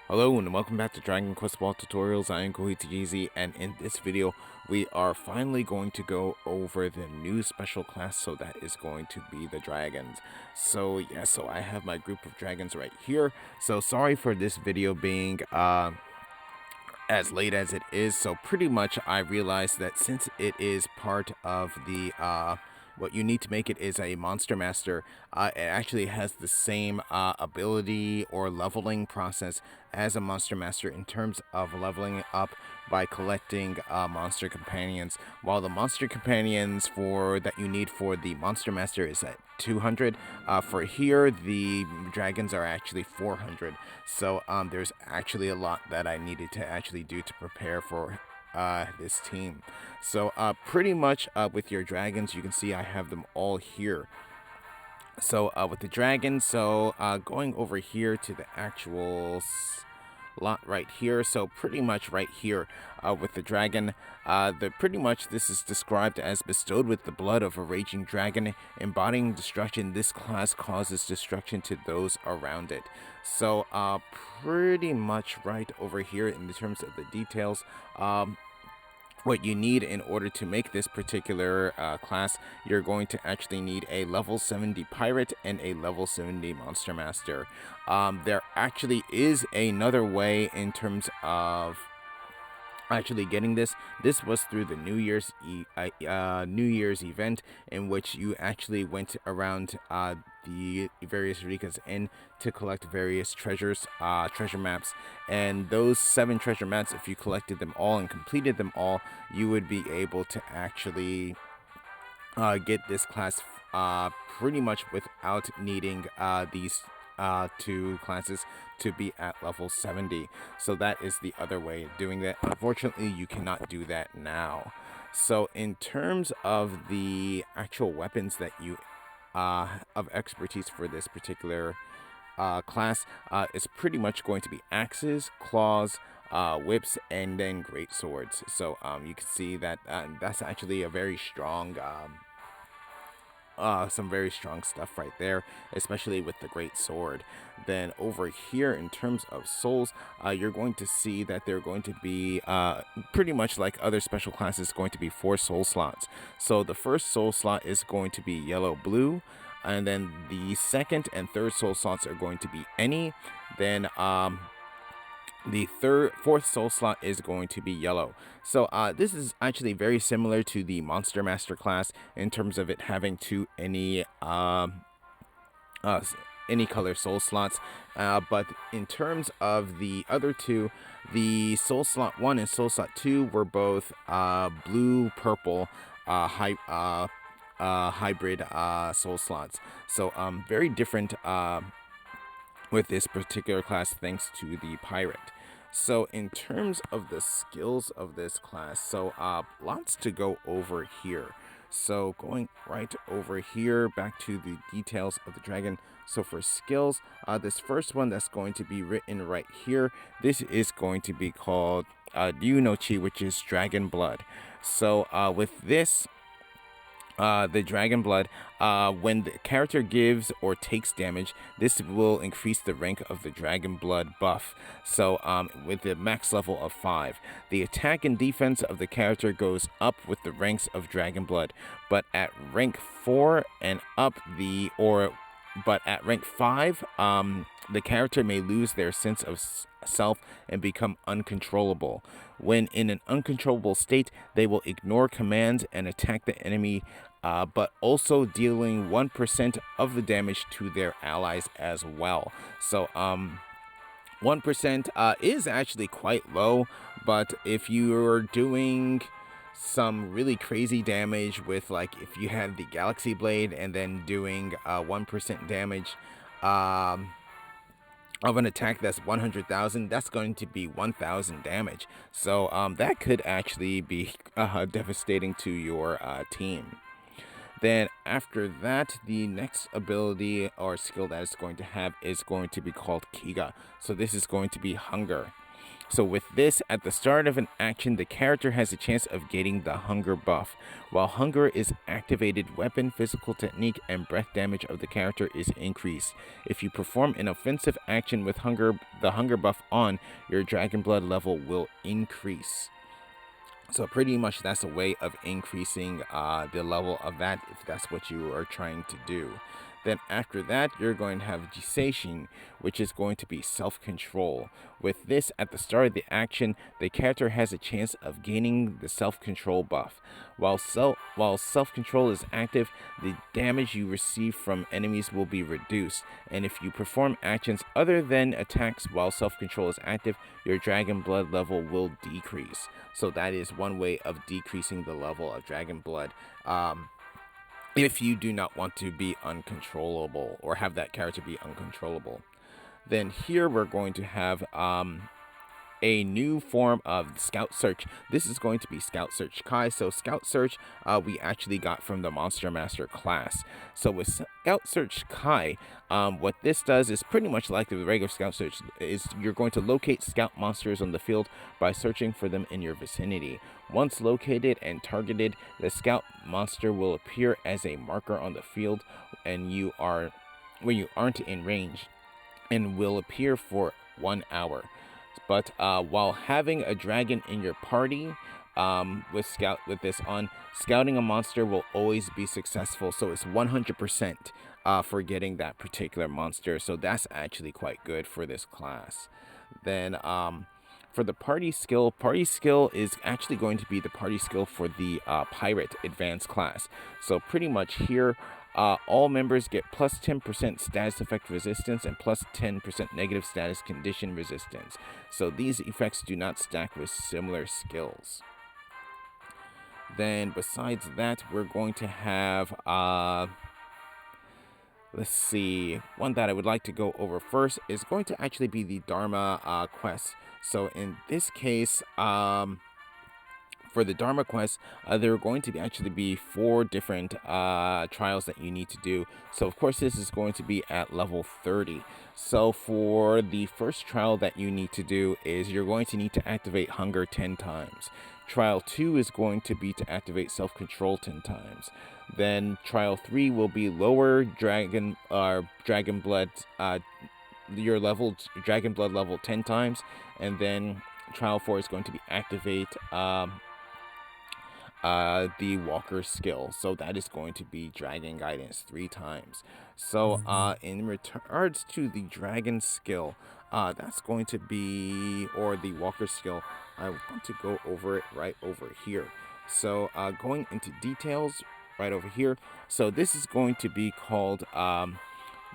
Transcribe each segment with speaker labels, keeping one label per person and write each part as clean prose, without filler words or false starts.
Speaker 1: Hello and welcome back to Dragon Quest Ball Tutorials. I am Kohitsujizi, and in this video we are finally going to go over the new special class, so that is going to be the dragons. So I have my group of dragons right here. So sorry for this video being as late as it is. So pretty much I realized that since it is part of the what you need to make it is a monster master, it actually has the same ability or leveling process as a monster master in terms of leveling up by collecting monster companions. While the monster companions for that you need for the monster master is at 200, for here the dragons are actually 400. So there's actually a lot that I needed to actually do to prepare for this team. So pretty much with your dragons, you can see I have them all here. So with the dragon, going over here to the actual lot right here. So pretty much right here with the dragon, pretty much this is described as bestowed with the blood of a raging dragon, embodying destruction. This class causes destruction to those around it. So pretty much right over here in terms of the details. What you need in order to make this particular class, you're going to actually need a level 70 pirate and a level 70 monster master. There actually is another way in terms of actually getting this. This was through the New Year's event, in which you actually went around the various Rika's Inn to collect various treasure maps, and those 7 treasure maps, if you collected them all and completed them all, you would be able to actually get this class pretty much without needing these 2 classes to be at level 70. So that is the other way of doing that. Unfortunately, you cannot do that now. So in terms of the actual weapons that you of expertise for this particular class, is pretty much going to be axes, claws, whips, and then great swords. So you can see that that's actually a very strong some very strong stuff right there, especially with the great sword. Then over here in terms of souls, you're going to see that they're going to be pretty much like other special classes, going to be 4 soul slots. So the first soul slot is going to be yellow blue, and then the second and third soul slots are going to be any. Then the fourth soul slot is going to be yellow. So this is actually very similar to the monster master class in terms of it having any color soul slots, but in terms of the other 2, the soul slot 1 and soul slot 2 were both blue purple hybrid soul slots. So very different with this particular class, thanks to the pirate. So in terms of the skills of this class, so lots to go over here. So going right over here, back to the details of the dragon. So for skills, this first one that's going to be written right here, this is going to be called Ryunochi, which is Dragon Blood. So with this, the Dragon Blood, when the character gives or takes damage, this will increase the rank of the Dragon Blood buff. So with the max level of 5, the attack and defense of the character goes up with the ranks of Dragon Blood, but at rank 4 and up, but at rank 5, the character may lose their sense of self and become uncontrollable. When in an uncontrollable state, they will ignore commands and attack the enemy, but also dealing 1% of the damage to their allies as well. So 1% is actually quite low, but if you're doing some really crazy damage with, like, if you had the Galaxy Blade and then doing 1% damage of an attack that's 100,000, that's going to be 1,000 damage. So that could actually be devastating to your team. Then after that, the next ability or skill that it's going to have is going to be called Kiga. So this is going to be hunger. So with this, at the start of an action, the character has a chance of getting the hunger buff. While hunger is activated, weapon, physical technique, and breath damage of the character is increased. If you perform an offensive action with the hunger buff on, your dragon blood level will increase. So pretty much that's a way of increasing the level of that if that's what you are trying to do. Then after that, you're going to have Jiseishin, which is going to be self-control. With this, at the start of the action, the character has a chance of gaining the self-control buff. While self-control is active, the damage you receive from enemies will be reduced. And if you perform actions other than attacks while self-control is active, your dragon blood level will decrease. So that is one way of decreasing the level of dragon blood. If you do not want to be uncontrollable or have that character be uncontrollable. Then here we're going to have a new form of Scout Search. This is going to be Scout Search Kai. So Scout Search we actually got from the Monster Master class. So with Scout Search Kai, what this does is pretty much like the regular Scout Search. Is you're going to locate scout monsters on the field by searching for them in your vicinity. Once located and targeted, the scout monster will appear as a marker on the field when you aren't in range, and will appear for 1 hour. But while having a dragon in your party, with this on, scouting a monster will always be successful. So it's 100% for getting that particular monster. So that's actually quite good for this class. Then for the party skill is actually going to be the party skill for the pirate advanced class. So pretty much here, all members get plus 10% status effect resistance and plus 10% negative status condition resistance. So these effects do not stack with similar skills. Then besides that, we're going to have let's see, one that I would like to go over first is going to actually be the Dharma quest. So in this case, for the Dharma quest, there are going to actually be 4 different trials that you need to do. So of course this is going to be at level 30. So for the first trial that you need to do is you're going to need to activate hunger 10 times. Trial 2 is going to be to activate self-control 10 times. Then trial 3 will be lower dragon blood your level dragon blood level 10 times, and then trial 4 is going to be activate the walker skill. So that is going to be dragon guidance 3 times. So in regards to the dragon skill, that's going to be, or the walker skill, I want to go over it right over here. So going into details right over here, so this is going to be called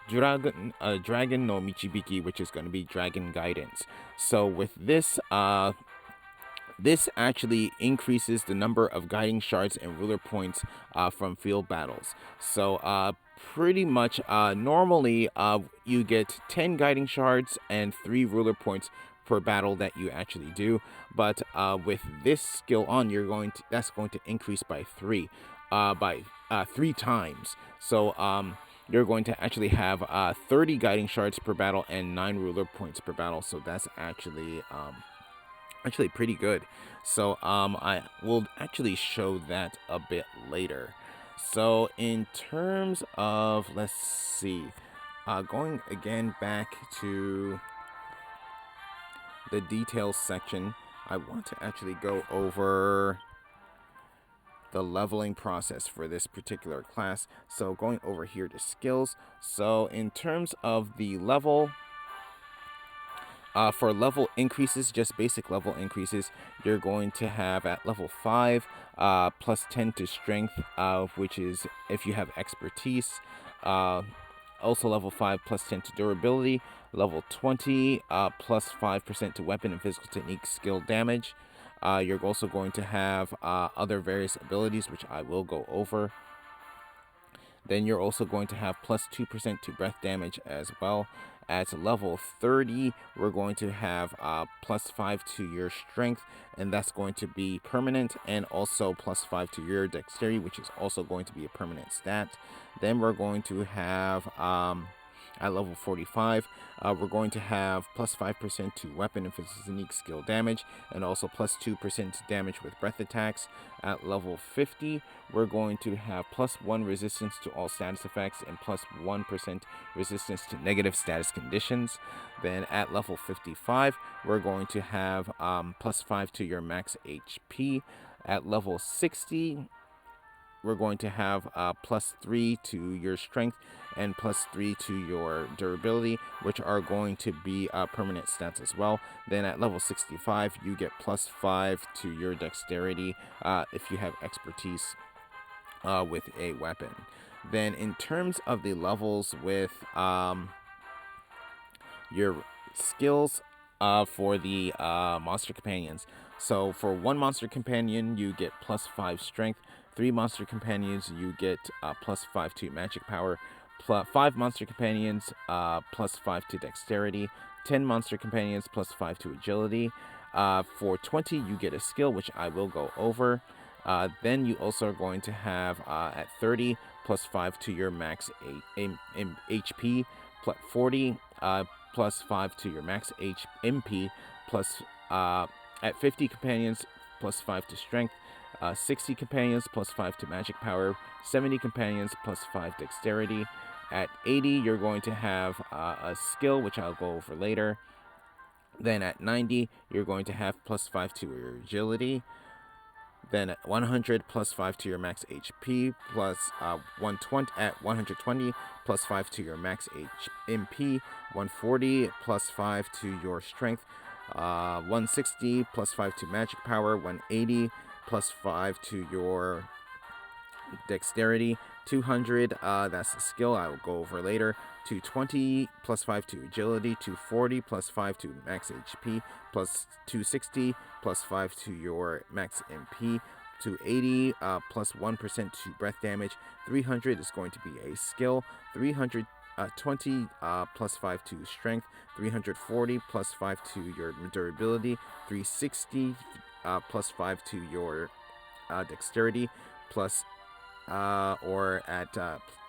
Speaker 1: Dragon no Michibiki, which is going to be dragon guidance. So with this this actually increases the number of guiding shards and ruler points from field battles. So pretty much normally you get 10 guiding shards and 3 ruler points per battle that you actually do, but with this skill on, that's going to increase by 3 times. So you're going to actually have 30 guiding shards per battle and 9 ruler points per battle. So that's actually pretty good. So I will actually show that a bit later. So in terms of, let's see, going again back to the details section, I want to actually go over the leveling process for this particular class. So going over here to skills, so in terms of the level, for level increases, just basic level increases, you're going to have at level 5 plus 10 to strength, which is if you have expertise. Also level 5 plus 10 to durability. Level 20 plus 5% to weapon and physical technique skill damage. You're also going to have other various abilities, which I will go over. Then you're also going to have plus 2% to breath damage as well. At level 30, we're going to have plus 5 to your strength, and that's going to be permanent, and also plus 5 to your dexterity, which is also going to be a permanent stat. Then we're going to have At level 45, we're going to have plus 5% to weapon and physique skill damage, and also plus 2% damage with breath attacks. At level 50, we're going to have plus 1 resistance to all status effects and plus 1% resistance to negative status conditions. Then at level 55, we're going to have plus 5 to your max HP. At level 60, we're going to have plus 3 to your strength and plus 3 to your durability, which are going to be permanent stats as well. Then at level 65, you get plus 5 to your dexterity if you have expertise with a weapon. Then in terms of the levels with your skills for the monster companions. So for 1 monster companion, you get plus 5 strength. 3 monster companions, you get plus 5 to magic power. 5 monster companions, plus 5 to dexterity. 10 monster companions, plus 5 to agility. For 20, you get a skill, which I will go over. Then you also are going to have at 30, plus 5 to your max HP. 40, plus 5 to your max MP. Plus at 50 companions, plus 5 to strength. 60 companions, plus 5 to magic power. 70 companions, plus 5 dexterity. At 80, you're going to have a skill, which I'll go over later. Then at 90, you're going to have plus 5 to your agility. Then at 100, plus 5 to your max HP, plus 120 at 120, plus 5 to your max MP, 140, plus 5 to your strength, 160, plus 5 to magic power, 180, plus 5 to your dexterity, 200, that's a skill I will go over later, 220, plus 5 to agility, 240, plus 5 to max HP, plus 260, plus 5 to your max MP, 280, plus 1% to breath damage, 300 is going to be a skill, 320, plus 5 to strength, 340, plus 5 to your durability, 360, plus 5 to your dexterity, plus or at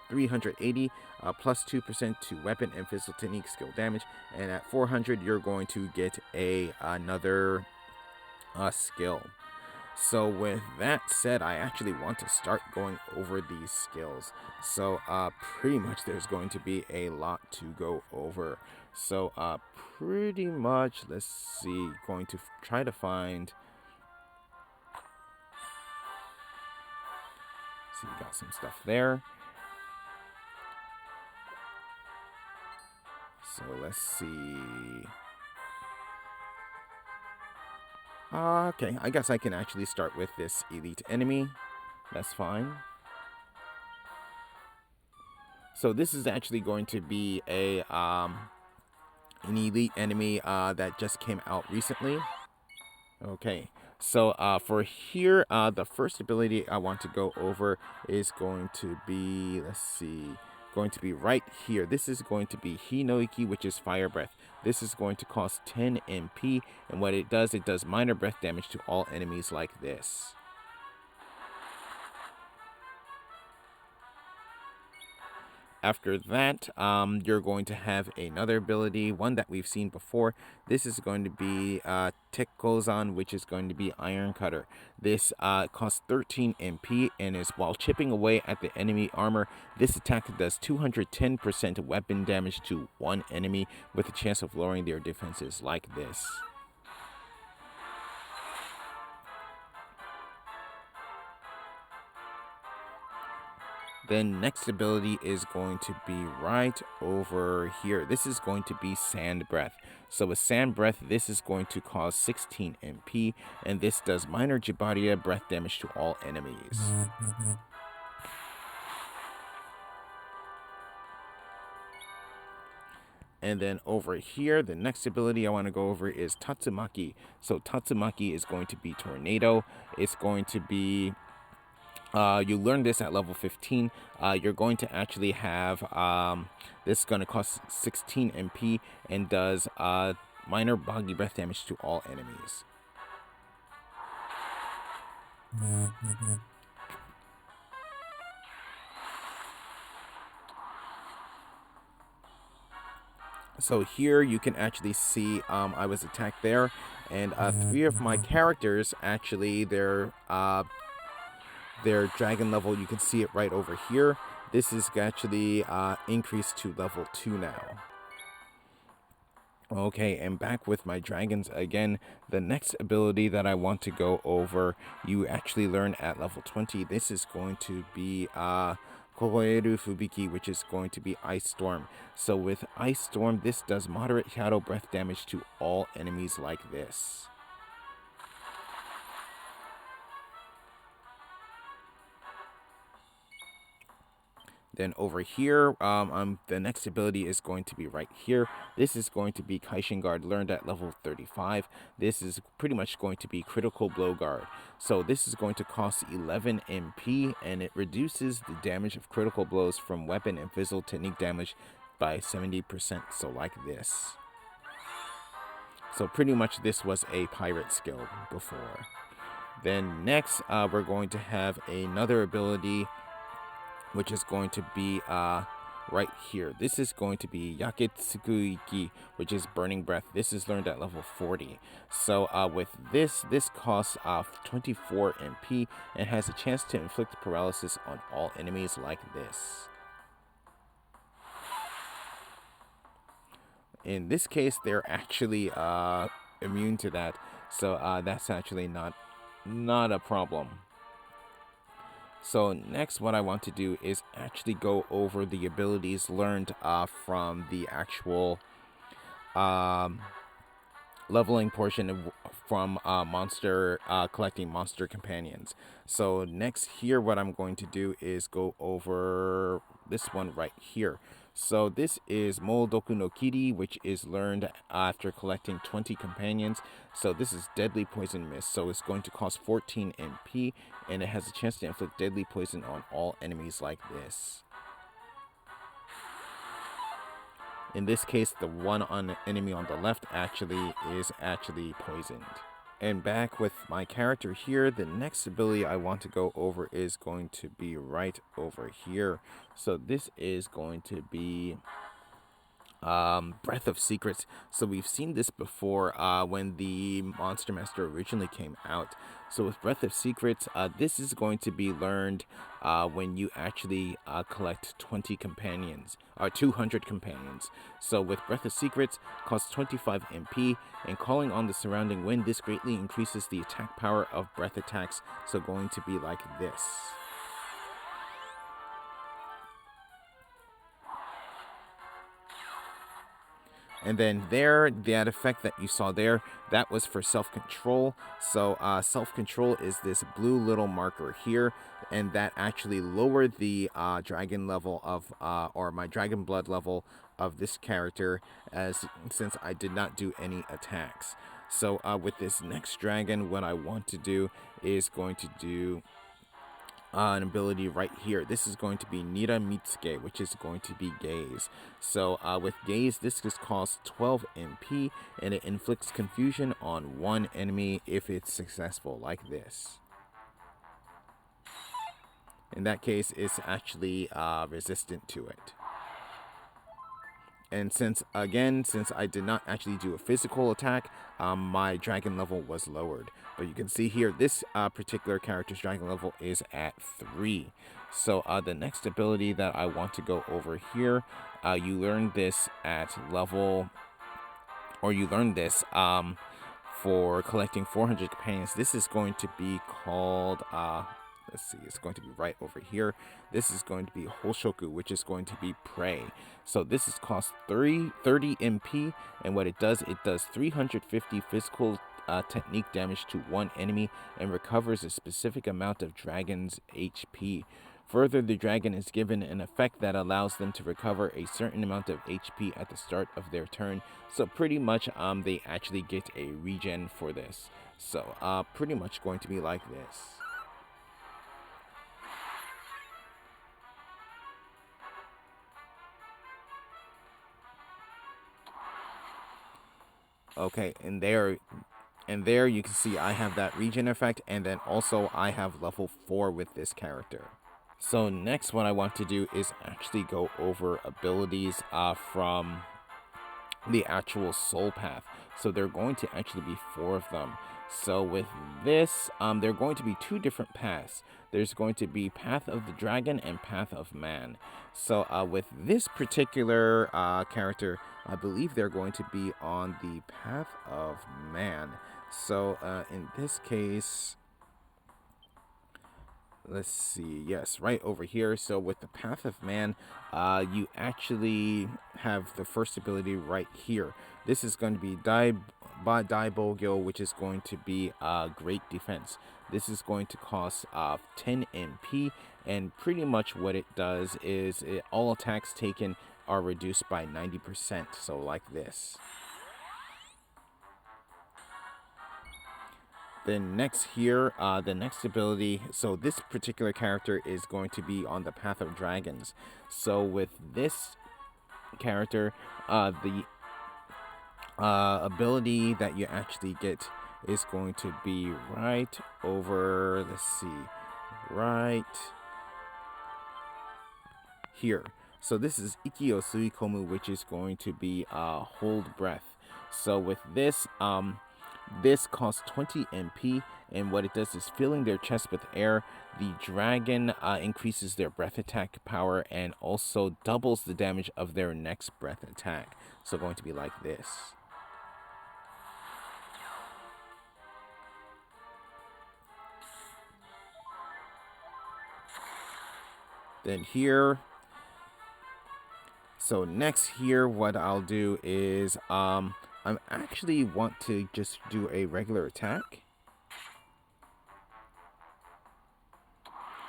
Speaker 1: 380, plus 2% to weapon and physical technique skill damage, and at 400 you're going to get another skill. So with that said, I actually want to start going over these skills. So pretty much there's going to be a lot to go over. So pretty much, let's see, going to try to find. So you got some stuff there. So let's see. Okay, I guess I can actually start with this elite enemy. That's fine. So this is actually going to be an elite enemy that just came out recently. Okay, so for here, the first ability I want to go over is going to be, let's see, going to be right here. This is going to be Hinoiki, which is fire breath. This is going to cost 10 MP, and what it does minor breath damage to all enemies like this. After that, you're going to have another ability, one that we've seen before. This is going to be Tekkozan, which is going to be Iron Cutter. This costs 13 MP and is while chipping away at the enemy armor. This attack does 210% weapon damage to one enemy with a chance of lowering their defenses like this. Then next ability is going to be right over here. This is going to be Sand Breath. So with Sand Breath, this is going to cause 16 MP, and this does minor Jibaria breath damage to all enemies. And then over here, the next ability I want to go over is Tatsumaki. So Tatsumaki is going to be Tornado. It's going to be... you learn this at level 15. You're going to actually have this is going to cost 16 MP and does minor boggy breath damage to all enemies. So here you can actually see I was attacked there, and 3 of my characters actually their dragon level, you can see it right over here. This is actually increased to level 2 now. Okay, and back with my dragons again. The next ability that I want to go over, you actually learn at level 20. This is going to be Kohoeru Fubiki, which is going to be Ice Storm. So with Ice Storm, this does moderate shadow breath damage to all enemies like this. Then over here, the next ability is going to be right here. This is going to be Kaishin Guard, learned at level 35. This is pretty much going to be Critical Blow Guard. So this is going to cost 11 MP, and it reduces the damage of critical blows from weapon and physical technique damage by 70%, so like this. So pretty much this was a pirate skill before. Then next, we're going to have another ability, which is going to be right here. This is going to be Yaketsukuiki, which is Burning Breath. This is learned at level 40. So with this costs 24 MP and has a chance to inflict paralysis on all enemies like this. In this case, they're actually immune to that, so that's actually not a problem. So next, what I want to do is actually go over the abilities learned from the actual leveling portion from collecting monster companions. So next here, what I'm going to do is go over this one right here. So this is Moldoku no Kiri, which is learned after collecting 20 companions. So this is Deadly Poison Mist. So it's going to cost 14 MP, and it has a chance to inflict deadly poison on all enemies like this. In this case, the one enemy on the left is actually poisoned. And back with my character here, the next ability I want to go over is going to be right over here. So this is going to be Breath of Secrets. So we've seen this before when the Monster Master originally came out. So with Breath of Secrets, this is going to be learned when you actually collect 20 companions, or 200 companions. So with Breath of Secrets, costs 25 MP, and calling on the surrounding wind, this greatly increases the attack power of breath attacks, so going to be like this. And then there, that effect that you saw there, that was for self-control. So self-control is this blue little marker here, and that actually lowered the dragon level of, or my dragon blood level of this character, since I did not do any attacks. So with this next dragon, what I want to do is going to do an ability right here. This is going to be Nira Mitsuke, which is going to be Gaze. So with Gaze, this just costs 12 MP, and it inflicts confusion on one enemy if it's successful, like this. In that case, it's actually resistant to it. And since I did not actually do a physical attack, my dragon level was lowered. But you can see here, this particular character's dragon level is at 3. So the next ability that I want to go over here, you learn this at level, or you learn this for collecting 400 companions. This is going to be called, let's see, it's going to be right over here. This is going to be Hoshoku, which is going to be Prey. So this is cost 30 MP, and what it does 350 physical technique damage to one enemy and recovers a specific amount of dragon's HP. Further, the dragon is given an effect that allows them to recover a certain amount of HP at the start of their turn. So pretty much they actually get a regen for this. So pretty much going to be like this. Okay, and there you can see I have that regen effect, and then also I have level 4 with this character. So next, what I want to do is actually go over abilities from the actual soul path. So there are going to actually be 4 of them. So with this, there are going to be 2 different paths. There's going to be Path of the Dragon and Path of Man. So with this particular character, I believe they're going to be on the Path of Man. So in this case, let's see, yes, right over here. So with the Path of Man, you actually have the first ability right here. This is going to be Daibogyo, which is going to be Great Defense. This is going to cost 10 MP, and pretty much what it does is all attacks taken are reduced by 90%, so like this. Then next here, the next ability, so this particular character is going to be on the Path of Dragons. So with this character, the ability that you actually get is going to be right over, let's see, right here. So this is Iki o Suikomu, which is going to be hold breath. So with this, this costs 20 MP, and what it does is filling their chest with air. The dragon increases their breath attack power and also doubles the damage of their next breath attack. So going to be like this. Then here, so next here, what I'll do is I actually want to just do a regular attack.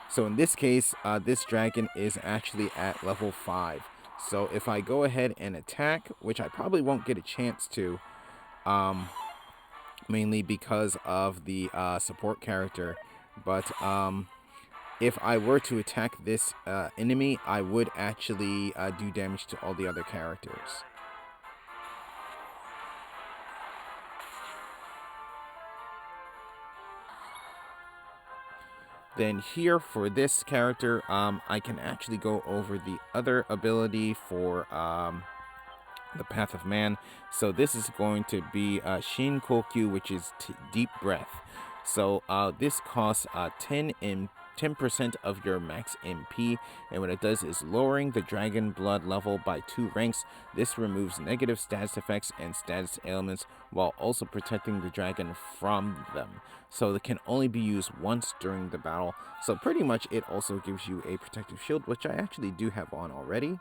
Speaker 1: So in this case, this dragon is actually at level 5. So if I go ahead and attack, which I probably won't get a chance to, mainly because of the support character, but if I were to attack this enemy, I would actually do damage to all the other characters. Then here for this character, I can actually go over the other ability for the Path of Man. So this is going to be Shin Kokyu, which is deep breath. So this costs 10% of your max MP, and what it does is lowering the dragon blood level by 2 ranks. This removes negative status effects and status ailments while also protecting the dragon from them. So it can only be used once during the battle. So pretty much it also gives you a protective shield, which I actually do have on already.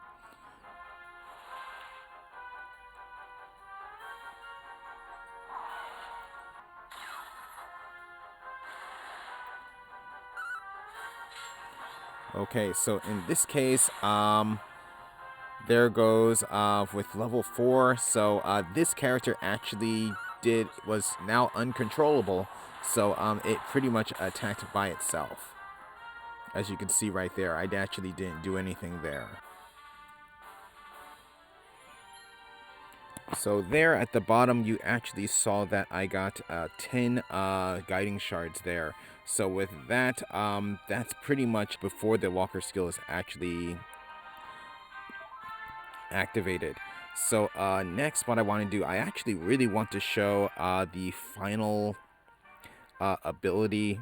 Speaker 1: Okay, so in this case, there goes with level 4. So this character actually was now uncontrollable. So it pretty much attacked by itself. As you can see right there, I actually didn't do anything there. So there at the bottom, you actually saw that I got 10 guiding shards there. So with that, that's pretty much before the walker skill is actually activated. So next, what I want to do, I actually really want to show the final ability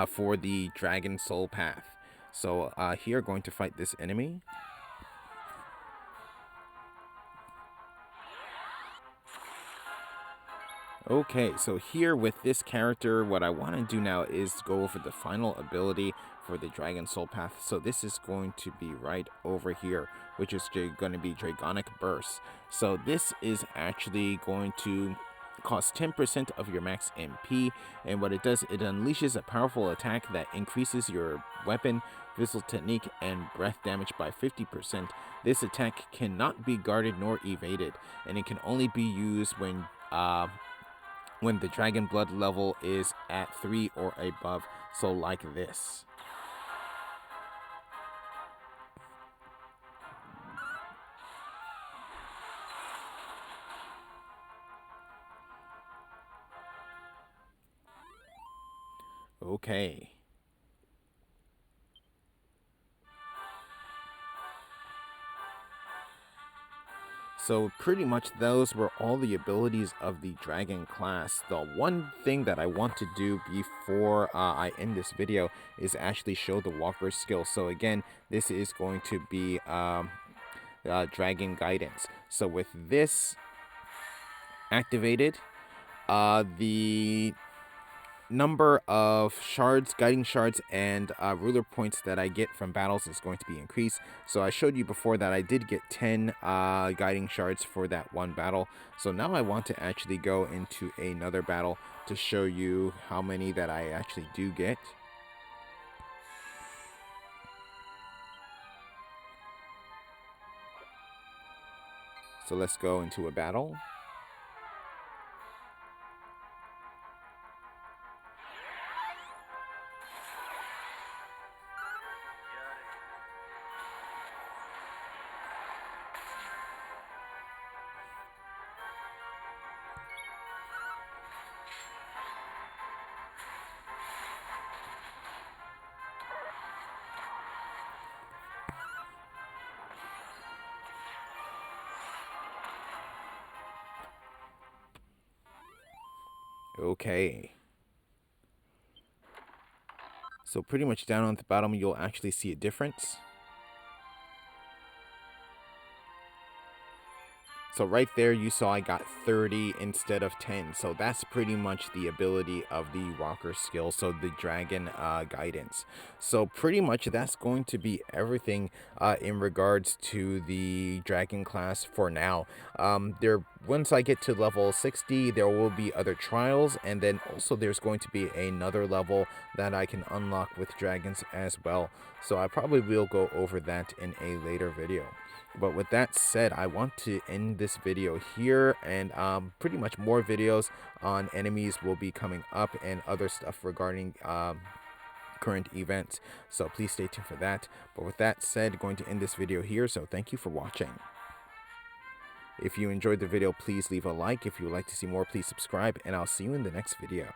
Speaker 1: for the Dragon Soul Path. So here, going to fight this enemy. Okay, so here with this character, what I want to do now is go over the final ability for the Dragon Soul Path. So this is going to be right over here, which is going to be Dragonic Burst. So this is actually going to cost 10% of your max MP, and what it does, it unleashes a powerful attack that increases your weapon, physical technique, and breath damage by 50%. This attack cannot be guarded nor evaded, and it can only be used when the dragon blood level is at 3 or above, so like this. Okay. So pretty much those were all the abilities of the Dragon class. The one thing that I want to do before I end this video is actually show the Walker's skill. So again, this is going to be Dragon Guidance. So with this activated, the number of shards, guiding shards, and ruler points that I get from battles is going to be increased. So I showed you before that I did get 10 guiding shards for that one battle. So now I want to actually go into another battle to show you how many that I actually do get. So let's go into a battle. Okay. So pretty much down on the bottom, you'll actually see a difference. So right there, you saw I got 30 instead of 10. So that's pretty much the ability of the Walker skill, so the Dragon Guidance. So pretty much that's going to be everything in regards to the Dragon class for now. Once I get to level 60, there will be other trials, and then also there's going to be another level that I can unlock with dragons as well. So I probably will go over that in a later video. But with that said, I want to end this video here, and pretty much more videos on enemies will be coming up and other stuff regarding current events. So please stay tuned for that. But with that said, going to end this video here. So thank you for watching. If you enjoyed the video, please leave a like. If you would like to see more, please subscribe, and I'll see you in the next video.